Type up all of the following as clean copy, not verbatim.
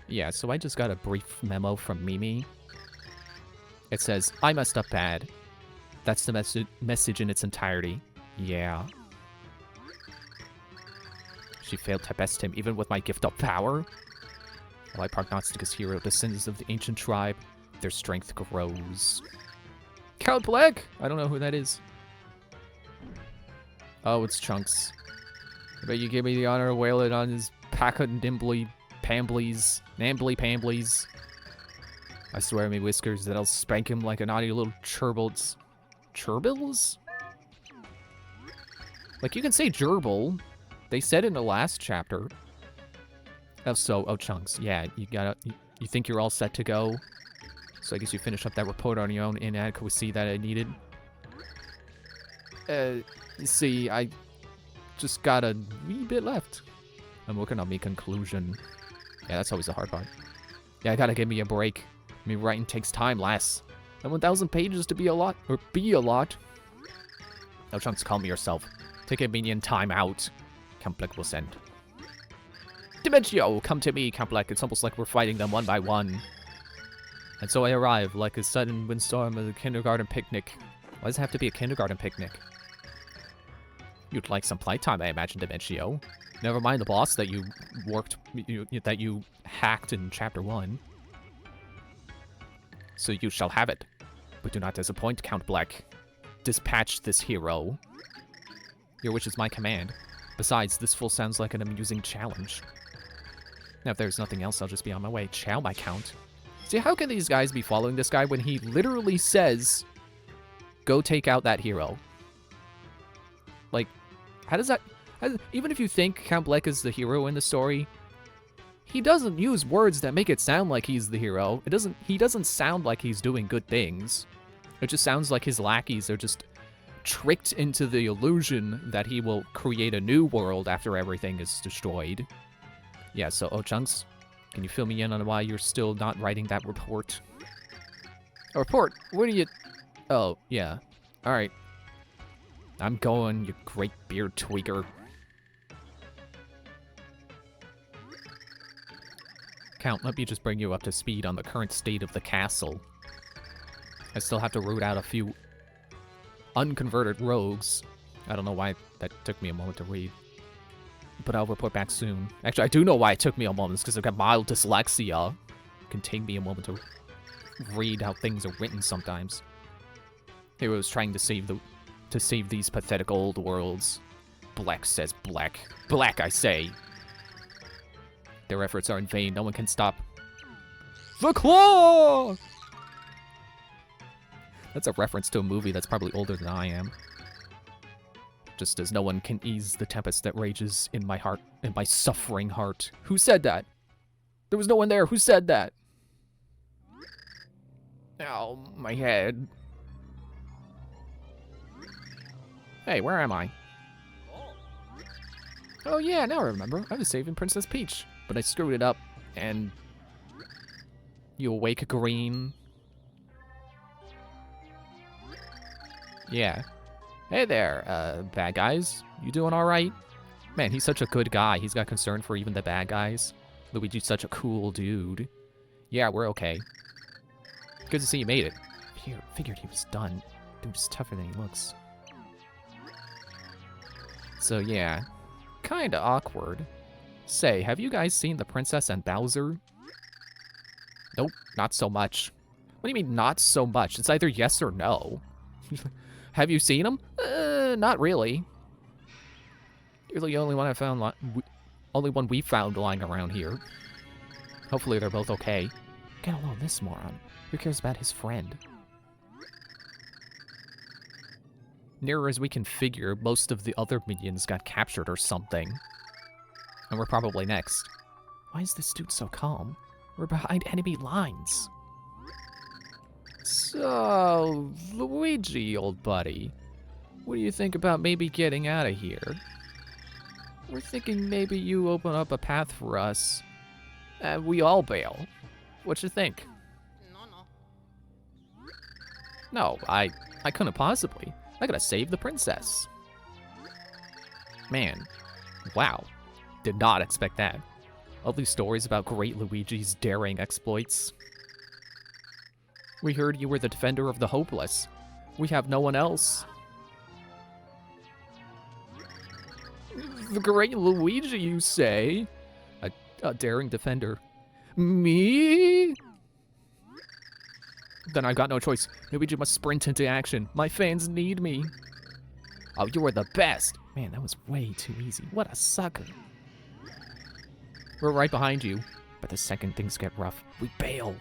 Yeah, so I just got a brief memo from Mimi. It says, I messed up bad. That's the message in its entirety. Yeah. She failed to best him, even with my gift of power. While I prognosticus hero descendants of the ancient tribe, their strength grows. Count Black? I don't know who that is. Oh, it's Chunks. I bet you give me the honor of wailing on his pack of nimbly pamblies. Nambly pamblies. I swear me whiskers that I'll spank him like a naughty little churbles. Churbles? Like, you can say gerbil. They said in the last chapter. Oh, Chunks. Yeah, you think you're all set to go? So I guess you finish up that report on your own inadequacy that I needed. You see, I just got a wee bit left. I'm working on me conclusion. Yeah, that's always the hard part. Yeah, I gotta give me a break. I mean, writing takes time, lass. And 1,000 pages to be a lot, or be a lot. Now, Chunks, calm yourself. Take a minion time out. Count Black will send. Dimentio, come to me, Count Black. It's almost like we're fighting them one by one. And so I arrive, like a sudden windstorm at a kindergarten picnic. Why does it have to be a kindergarten picnic? You'd like some playtime, I imagine, Dimentio. Never mind the boss that you that you hacked in Chapter 1. So you shall have it. But do not disappoint, Count Black. Dispatch this hero. Your wish is my command. Besides, this fool sounds like an amusing challenge. Now, if there's nothing else, I'll just be on my way. Chow, my count. See, how can these guys be following this guy when he literally says, go take out that hero? Like, how does that... even if you think Count Black is the hero in the story, he doesn't use words that make it sound like he's the hero. He doesn't sound like he's doing good things. It just sounds like his lackeys are just tricked into the illusion that he will create a new world after everything is destroyed. Yeah, so, Chunks, can you fill me in on why you're still not writing that report? A report? What are you... Oh, yeah. Alright. I'm going, you great beard tweaker. Count, let me just bring you up to speed on the current state of the castle. I still have to root out a few unconverted rogues. I don't know why that took me a moment to read. But I'll report back soon. Actually, I do know why it took me a moment. It's because I've got mild dyslexia. It can take me a moment to read how things are written sometimes. Heroes trying to save these pathetic old worlds. Black says Black. Black, I say. Their efforts are in vain. No one can stop the Claw! That's a reference to a movie that's probably older than I am. Just as no one can ease the tempest that rages in my heart, in my suffering heart. Who said that? There was no one there. Who said that? Ow, my head. Hey, where am I? Oh yeah, now I remember. I was saving Princess Peach, but I screwed it up, and... You awake, Green? Yeah. Hey there, bad guys. You doing alright? Man, he's such a good guy. He's got concern for even the bad guys. Luigi's such a cool dude. Yeah, we're okay. Good to see you made it. Figured he was done. Dude's tougher than he looks. So yeah, kinda awkward. Say, have you guys seen the Princess and Bowser? Nope, not so much. What do you mean, not so much? It's either yes or no. Have you seen them? Not really. You're the only one I found, only one we found lying around here. Hopefully they're both okay. Get along, this moron. Who cares about his friend? Nearer as we can figure, most of the other minions got captured or something. And we're probably next. Why is this dude so calm? We're behind enemy lines. So, Luigi, old buddy, what do you think about maybe getting out of here? We're thinking maybe you open up a path for us, and we all bail. What you think? No, I couldn't possibly. I gotta save the princess. Man, wow, did not expect that. All these stories about great Luigi's daring exploits. We heard you were the defender of the hopeless. We have no one else. The great Luigi, you say? A daring defender. Me? Then I've got no choice. Luigi must sprint into action. My fans need me. Oh, you are the best. Man, that was way too easy. What a sucker. We're right behind you. But the second things get rough, we bail.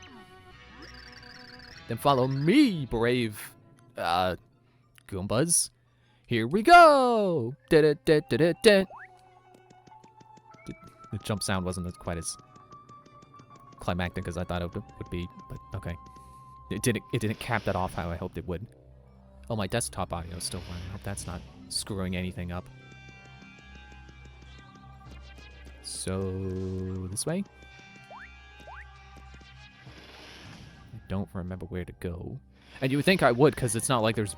Then follow me, brave, Goombas. Here we go! Da-da-da-da-da-da. The jump sound wasn't quite as climactic as I thought it would be, but okay. It didn't cap that off how I hoped it would. Oh, my desktop audio is still running. I hope that's not screwing anything up. So, this way? I don't remember where to go. And you would think I would, because it's not like there's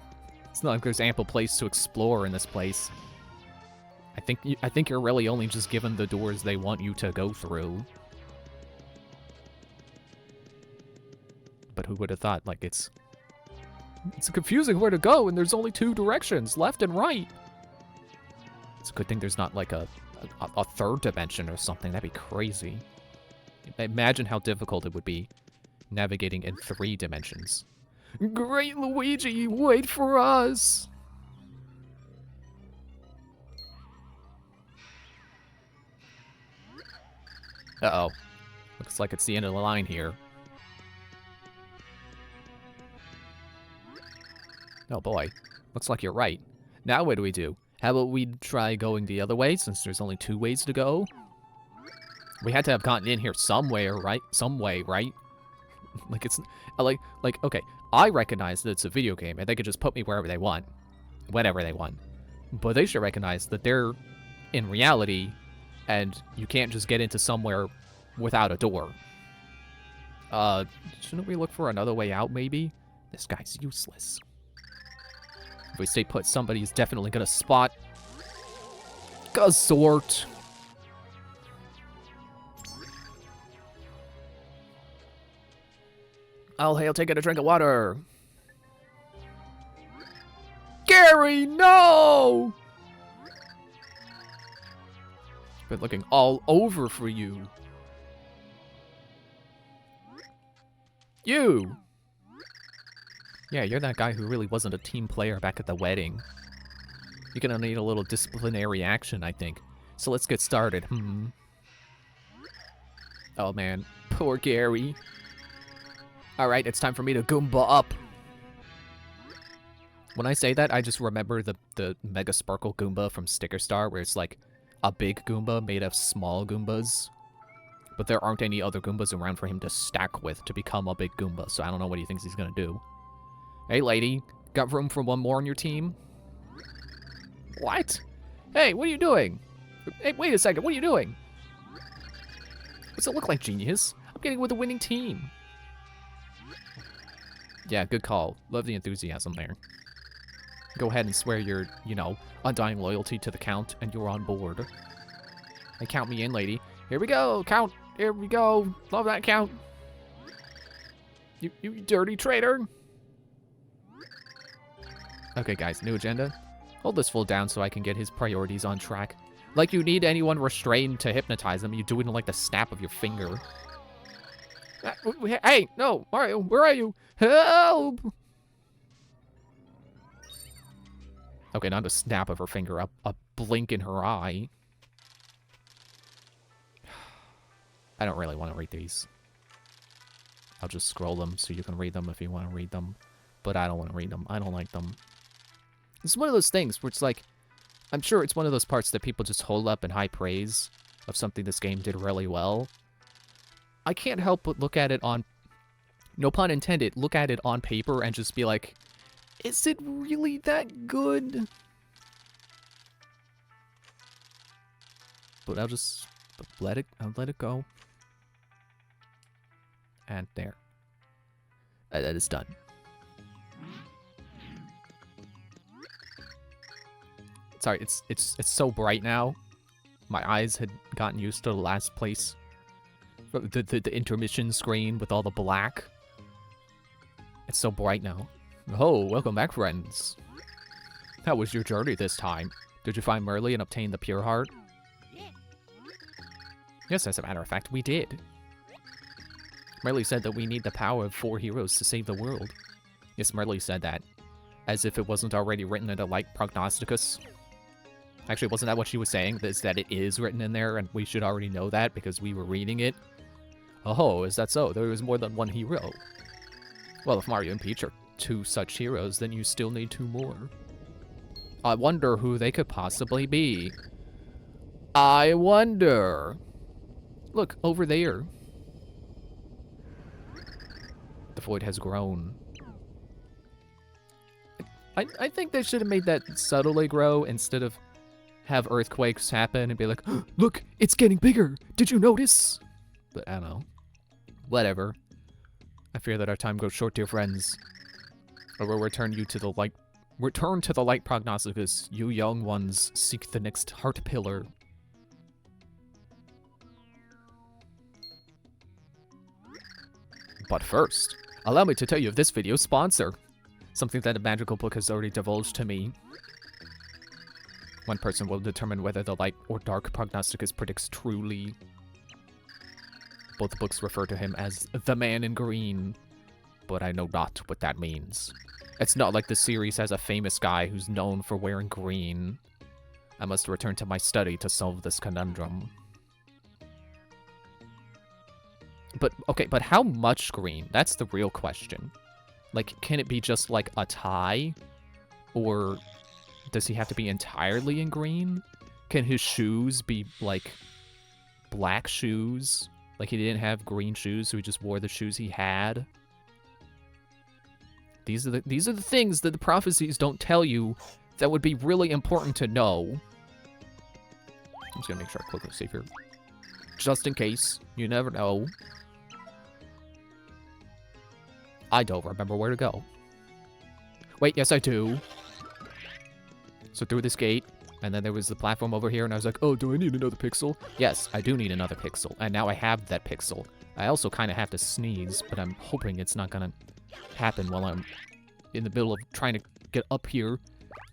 ample place to explore in this place. I think you're really only just given the doors they want you to go through. But who would have thought, like, it's confusing where to go, and there's only two directions, left and right. It's a good thing there's not, like, a third dimension or something. That'd be crazy. Imagine how difficult it would be navigating in 3 dimensions. Great Luigi, wait for us! Uh-oh. Looks like it's the end of the line here. Oh boy. Looks like you're right. Now what do we do? How about we try going the other way, since there's only 2 ways to go? We had to have gotten in here somewhere, right? Some way, right? Like, it's... Like, okay, I recognize that it's a video game, and they could just put me wherever they want. Whenever they want. But they should recognize that they're in reality, and you can't just get into somewhere without a door. Shouldn't we look for another way out, maybe? This guy's useless. If we stay put, somebody's definitely gonna spot Gazort. I'll hail taking a drink of water. Gary, no! Been looking all over for you. You! Yeah, you're that guy who really wasn't a team player back at the wedding. You're gonna need a little disciplinary action, I think. So let's get started. Oh man, poor Gary. Alright, it's time for me to Goomba up. When I say that, I just remember the Mega Sparkle Goomba from Sticker Star, where it's like a big Goomba made of small Goombas. But there aren't any other Goombas around for him to stack with to become a big Goomba, so I don't know what he thinks he's gonna do. Hey, lady, got room for one more on your team? What? Hey, what are you doing? Hey, wait a second, what are you doing? Does it look like genius? I'm getting with a winning team. Yeah, good call. Love the enthusiasm there. Go ahead and swear your, you know, undying loyalty to the Count, and you're on board. Hey, count me in, lady. Here we go, Count. Here we go. Love that, Count. You dirty traitor. Okay, guys, new agenda. Hold this fool down so I can get his priorities on track. Like you need anyone restrained to hypnotize him, you do it in like the snap of your finger. Hey, no, Mario, where are you? Help! Okay, not a snap of her finger, a blink in her eye. I don't really want to read these. I'll just scroll them so you can read them if you want to read them. But I don't want to read them. I don't like them. It's one of those things where it's like, I'm sure it's one of those parts that people just hold up in high praise of something this game did really well. I can't help but look at it on, no pun intended, look at it on paper and just be like, is it really that good? But I'll let it go. And there. That is done. Sorry, it's so bright now. My eyes had gotten used to the last place The intermission screen with all the black. It's so bright now. Oh, welcome back, friends. How was your journey this time? Did you find Merly and obtain the pure heart? Yes, as a matter of fact, we did. Merly said that we need the power of 4 heroes to save the world. Yes, Merly said that. As if it wasn't already written in a light prognosticus. Actually, wasn't that what she was saying? Is that it is written in there and we should already know that because we were reading it? Oh, is that so? There was more than 1 hero. Well, if Mario and Peach are 2 such heroes, then you still need 2 more. I wonder who they could possibly be. I wonder. Look, over there. The void has grown. I think they should have made that subtly grow instead of have earthquakes happen and be like, oh, look, it's getting bigger. Did you notice? But I don't know. Whatever. I fear that our time goes short, dear friends. I will return you to the light. Return to the light prognosticus. You young ones seek the next heart pillar. But first, allow me to tell you of this video's sponsor. Something that a magical book has already divulged to me. One person will determine whether the light or dark prognosticus predicts truly. Both books refer to him as the man in green, but I know not what that means. It's not like the series has a famous guy who's known for wearing green. I must return to my study to solve this conundrum. But, okay, but how much green? That's the real question. Like, can it be just, like, a tie? Or does he have to be entirely in green? Can his shoes be, like, black shoes? Like, he didn't have green shoes, so he just wore the shoes he had? These are the things that the prophecies don't tell you that would be really important to know. I'm just gonna make sure I click the save here. Just in case. You never know. I don't remember where to go. Wait, yes I do. So through this gate, and then there was the platform over here, and I was like, oh, do I need another pixel? Yes, I do need another pixel, and now I have that pixel. I also kind of have to sneeze, but I'm hoping it's not gonna happen while I'm in the middle of trying to get up here.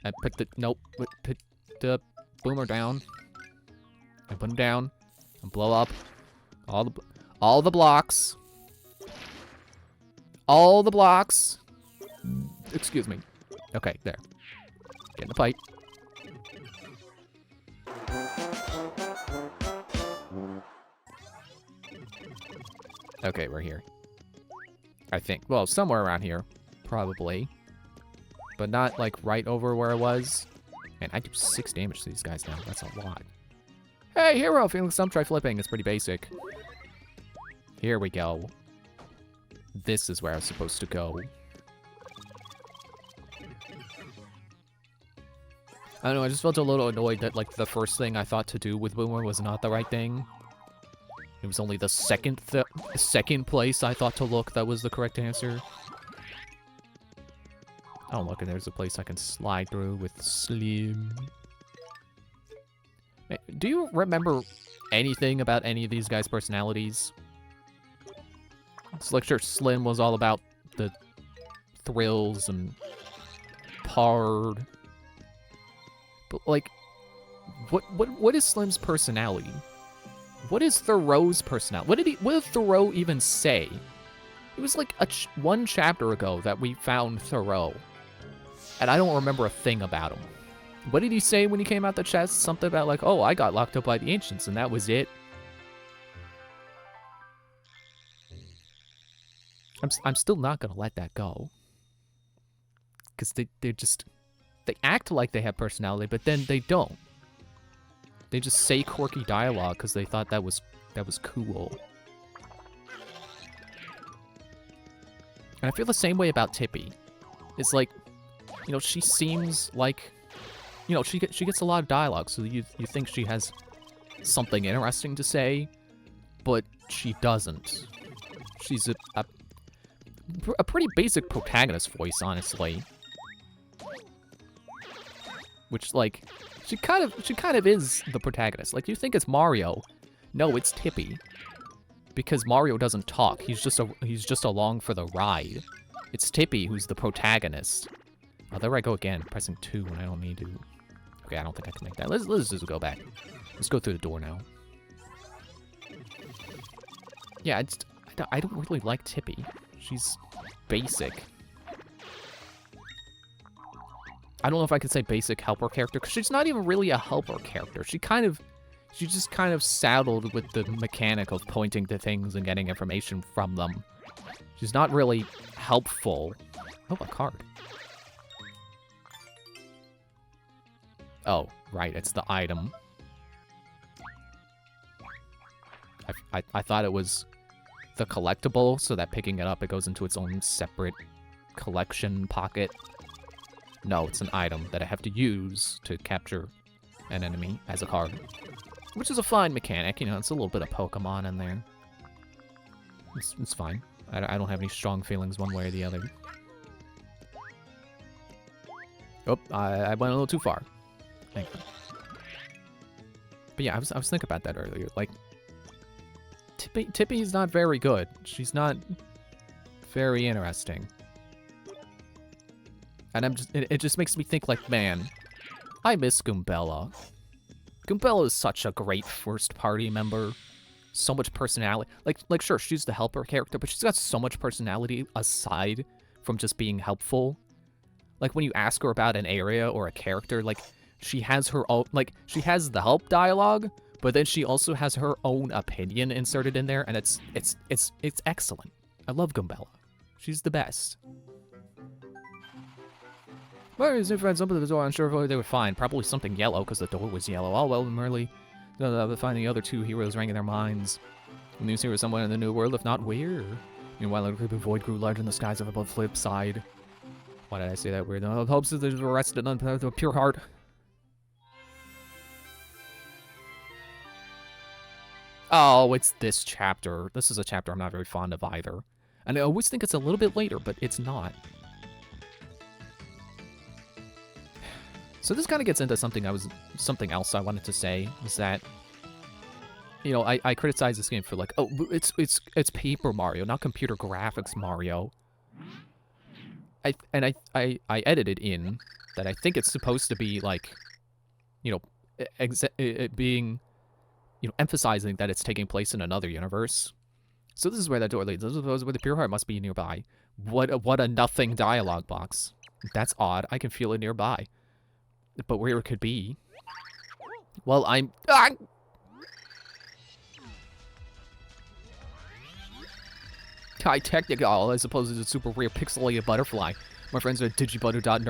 I put the, nope, put the boomer down. I put him down, and blow up all the blocks. All the blocks. Excuse me. Okay, there. Get in the pipe. Okay, we're here. I think. Well, somewhere around here. Probably. But not, like, right over where I was. And I do 6 damage to these guys now. That's a lot. Hey, hero! Feeling some try flipping. It's pretty basic. Here we go. This is where I was supposed to go. I don't know, I just felt a little annoyed that, like, the first thing I thought to do with Boomer was not the right thing. It was only the second place I thought to look that was the correct answer. Oh, look, and there's a place I can slide through with Slim. Do you remember anything about any of these guys' personalities? It's like, sure, Slim was all about the thrills and Pard. But, like, what is Slim's personality? What is Thoreau's personality? What did Thoreau even say? It was like one chapter ago that we found Thoreau. And I don't remember a thing about him. What did he say when he came out the chest? Something about like, oh, I got locked up by the Ancients, and that was it. I'm still not gonna let that go. Because they act like they have personality, but then they don't. They just say quirky dialogue because they thought that was cool. And I feel the same way about Tippy. It's like, you know, she seems like, you know, she gets a lot of dialogue, so you think she has something interesting to say, but she doesn't. She's a pretty basic protagonist voice, honestly. Which, like, she kind of is the protagonist. Like, you think it's Mario. No, it's Tippy. because Mario doesn't talk. He's just along for the ride. It's Tippy who's the protagonist. Oh, there I go again, pressing 2 when I don't need to. Okay, I don't think I can make that. Let's just go back. Let's go through the door now. Yeah, I don't really like Tippy. She's basic. I don't know if I could say basic helper character, because she's not even really a helper character. She's just kind of saddled with the mechanic of pointing to things and getting information from them. She's not really helpful. Oh, a card. Oh, right, it's the item. I thought it was the collectible, so that picking it up, it goes into its own separate collection pocket. No, it's an item that I have to use to capture an enemy as a card. Which is a fine mechanic, you know, it's a little bit of Pokemon in there. It's fine. I don't have any strong feelings one way or the other. Oh, I went a little too far. Thank you. But yeah, I was thinking about that earlier. Like, Tippy's not very good. She's not very interesting. And it just makes me think like, man, I miss Goombella. Goombella is such a great first party member. So much personality. Like sure, she's the helper character, but she's got so much personality aside from just being helpful. Like when you ask her about an area or a character, like she has her own, like she has the help dialogue, but then she also has her own opinion inserted in there, and it's excellent. I love Goombella. She's the best. Where is if I opened the door? I'm sure they were fine. Probably something yellow, because the door was yellow. Oh well, merely finding the other two heroes rang in their minds. The news here somewhere in the new world, if not where. Meanwhile, a creepy void grew large in the skies of above flip side. Why did I say that weird? No, hopes that there's arrested none of a pure heart. Oh, it's this chapter. This is a chapter I'm not very fond of either. And I always think it's a little bit later, but it's not. So this kind of gets into something else I wanted to say, is that, you know, I criticize this game for like, oh, it's Paper Mario, not computer graphics Mario. I edited in that I think it's supposed to be like, you know, it being, you know, emphasizing that it's taking place in another universe. So this is where that door leads. This is where the pure heart must be nearby. What a nothing dialogue box. That's odd. I can feel it nearby. But where it could be? Well, I'm... Ah! High technical, I suppose it's a super rare pixelated butterfly. My friends at digibutter.nerd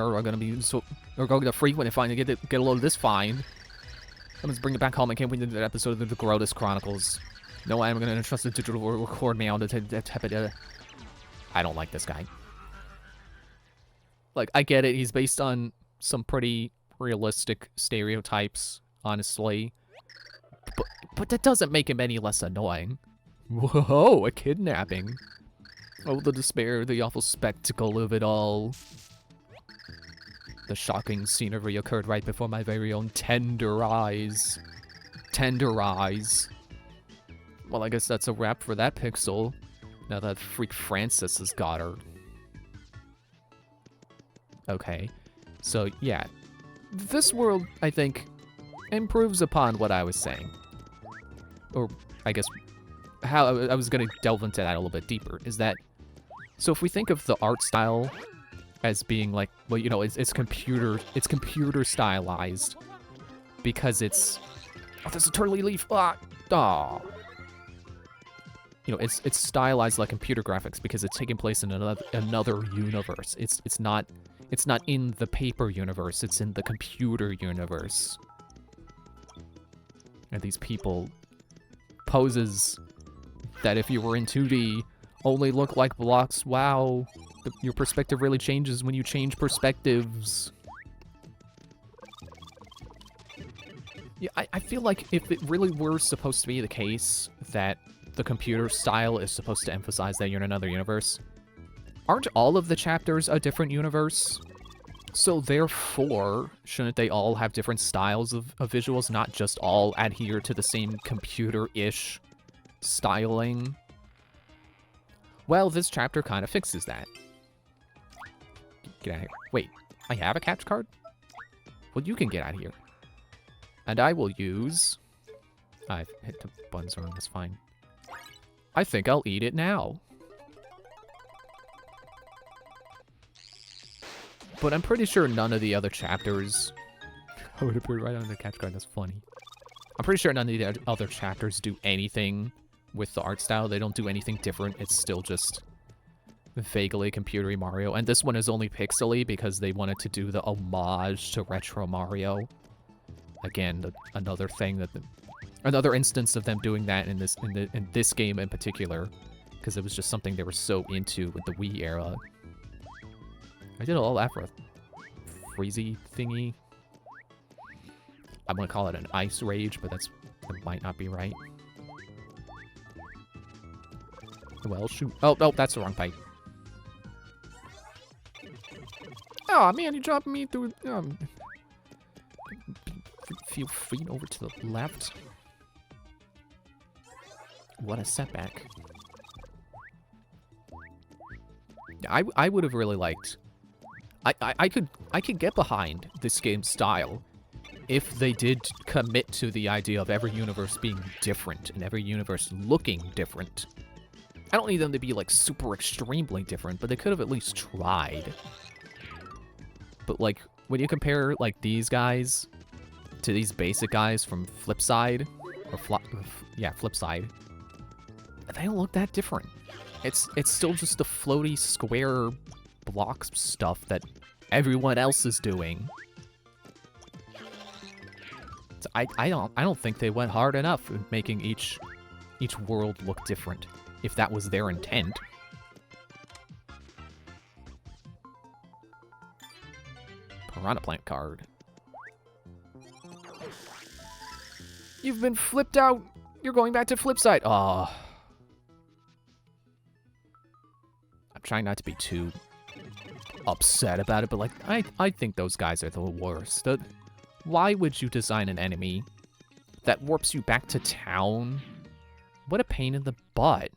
are going to freak when they finally get a load of this find. I'm just bring it back home. I can't wait to that episode of the Grotus Chronicles. No, I'm going to entrust the digital record me on to I don't like this guy. Like, I get it. He's based on some pretty realistic stereotypes, honestly. But that doesn't make him any less annoying. Whoa, a kidnapping. Oh, the despair, the awful spectacle of it all. The shocking scenery occurred right before my very own tender eyes. Tender eyes. Well, I guess that's a wrap for that pixel. Now that freak Francis has got her. Okay. So, yeah. This world, I think, improves upon what I was saying. Or, I guess, how I was going to delve into that a little bit deeper, is that, so if we think of the art style as being like, well, you know, it's computer stylized, because it's, oh, there's a turtley leaf, ah, oh. You know, it's stylized like computer graphics because it's taking place in another universe. It's not in the paper universe, it's in the computer universe. And these people poses that if you were in 2D only look like blocks. Wow, your perspective really changes when you change perspectives. Yeah, I feel like if it really were supposed to be the case that the computer style is supposed to emphasize that you're in another universe, aren't all of the chapters a different universe? So therefore, shouldn't they all have different styles of visuals, not just all adhere to the same computer-ish styling. Well, this chapter kind of fixes that. Get out of here. Wait, I have a catch card? Well, you can get out of here. And I will use... I've hit the buttons wrong, that's fine. I think I'll eat it now. But I'm pretty sure none of the other chapters... I would appear right on the catch card, that's funny. I'm pretty sure none of the other chapters do anything with the art style. They don't do anything different. It's still just vaguely computery Mario. And this one is only pixely because they wanted to do the homage to retro Mario. Again, another thing that... another instance of them doing that in this game in particular. Because it was just something they were so into with the Wii era. I did all that for a freezy thingy. I'm gonna call it an ice rage, but that might not be right. Well, shoot. Oh, that's the wrong pipe. Oh man, you dropped me through. Few feet over to the left. What a setback. I would have really liked. I could get behind this game's style if they did commit to the idea of every universe being different and every universe looking different. I don't need them to be like super extremely different, but they could have at least tried. But like when you compare like these guys to these basic guys from Flipside or Flipside, they don't look that different. It's still just the floaty square blocks stuff that everyone else is doing. So I don't think they went hard enough in making each world look different, if that was their intent. Piranha Plant card. You've been flipped out. You're going back to Flipside. Oh. I'm trying not to be too upset about it, but like I think those guys are the worst. Why would you design an enemy that warps you back to town? What a pain in the butt.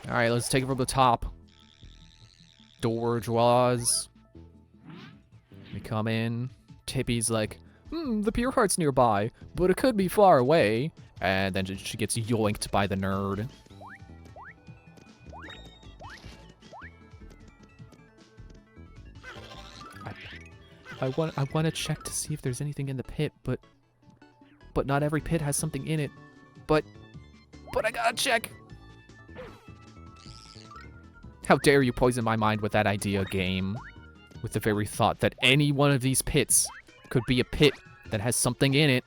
Alright, let's take it from the top. Door draws. We come in. Tippy's like, the Pure Heart's nearby, but it could be far away. And then she gets yoinked by the nerd. I want to check to see if there's anything in the pit, but not every pit has something in it. But I gotta check. How dare you poison my mind with that idea, game? With the very thought that any one of these pits could be a pit that has something in it.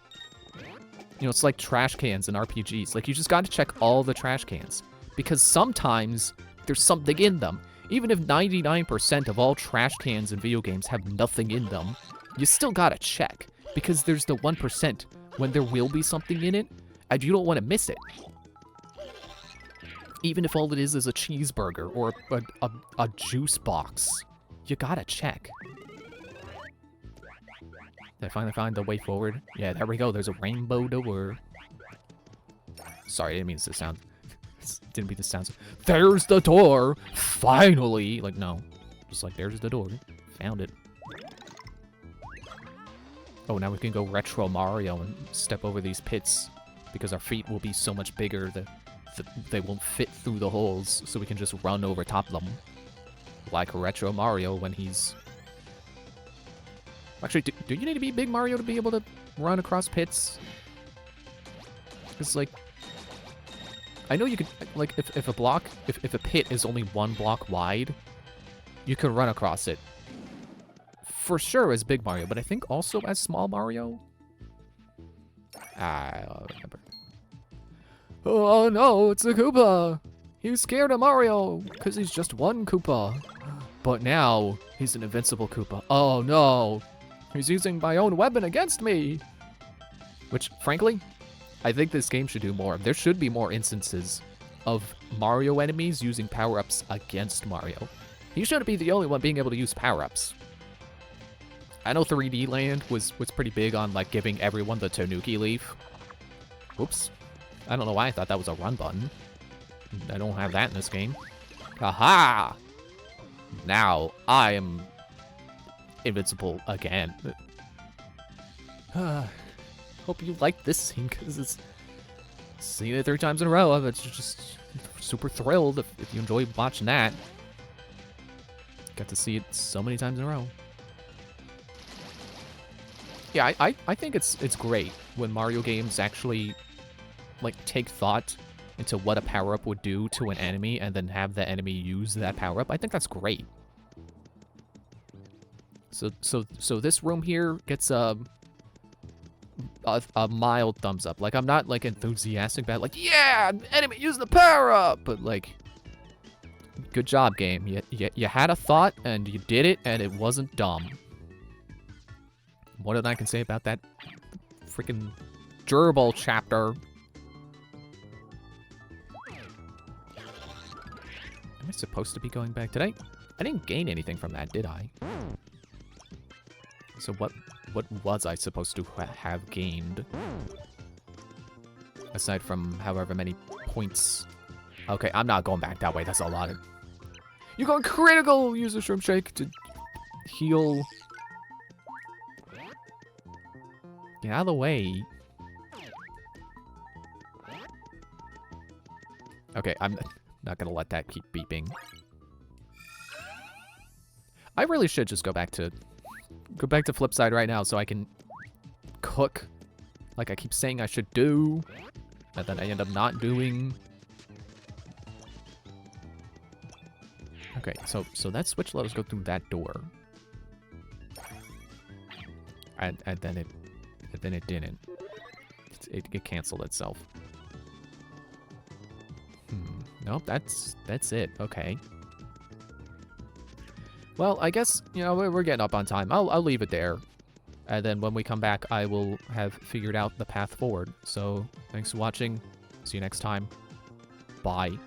You know, it's like trash cans in RPGs. Like, you just gotta check all the trash cans. Because sometimes there's something in them. Even if 99% of all trash cans in video games have nothing in them, you still gotta check. Because there's the 1% when there will be something in it, and you don't want to miss it. Even if all it is a cheeseburger or a juice box, you gotta check. Did I finally find the way forward? Yeah, there we go. There's a rainbow door. Sorry, I didn't mean to sound... Didn't mean to sound... There's the door! Finally! Like, no. Just like, there's the door. Found it. Oh, now we can go retro Mario and step over these pits. Because our feet will be so much bigger that they won't fit through the holes. So we can just run over top of them. Like retro Mario when he's... Actually, do you need to be Big Mario to be able to run across pits? Because, like... I know you could... Like, if a pit is only 1 block wide, you can run across it. For sure as Big Mario, but I think also as Small Mario? I don't remember. Oh no, it's a Koopa! He's scared of Mario, because he's just one Koopa. But now, he's an invincible Koopa. Oh no! He's using my own weapon against me! Which, frankly, I think this game should do more. There should be more instances of Mario enemies using power-ups against Mario. He shouldn't be the only one being able to use power-ups. I know 3D Land was pretty big on, like, giving everyone the Tanuki leaf. Whoops. I don't know why I thought that was a run button. I don't have that in this game. Aha! Now, I am invincible again. Hope you like this scene, because it's... Seen it 3 times in a row. I'm just super thrilled if you enjoy watching that. Got to see it so many times in a row. Yeah, I think it's great when Mario games actually, like, take thought into what a power-up would do to an enemy and then have the enemy use that power-up. I think that's great. So this room here gets a mild thumbs up. Like, I'm not, like, enthusiastic about, like, yeah, enemy, use the power-up! But, like, good job, game. You had a thought, and you did it, and it wasn't dumb. More than I can say about that freaking gerbil chapter. Am I supposed to be going back? Did I didn't gain anything from that, did I? So what was I supposed to have gained? Aside from however many points. Okay, I'm not going back that way. That's a lot of... You're going critical! Use a Shroom Shake to heal. Get out of the way. Okay, I'm not gonna let that keep beeping. I really should just go back to Flipside right now so I can cook like I keep saying I should do, and then I end up not doing. Okay, so that switch let us go through that door. And then it didn't. It canceled itself. Nope, that's it. Okay. Well, I guess, you know, we're getting up on time. I'll leave it there. And then when we come back, I will have figured out the path forward. So, thanks for watching. See you next time. Bye.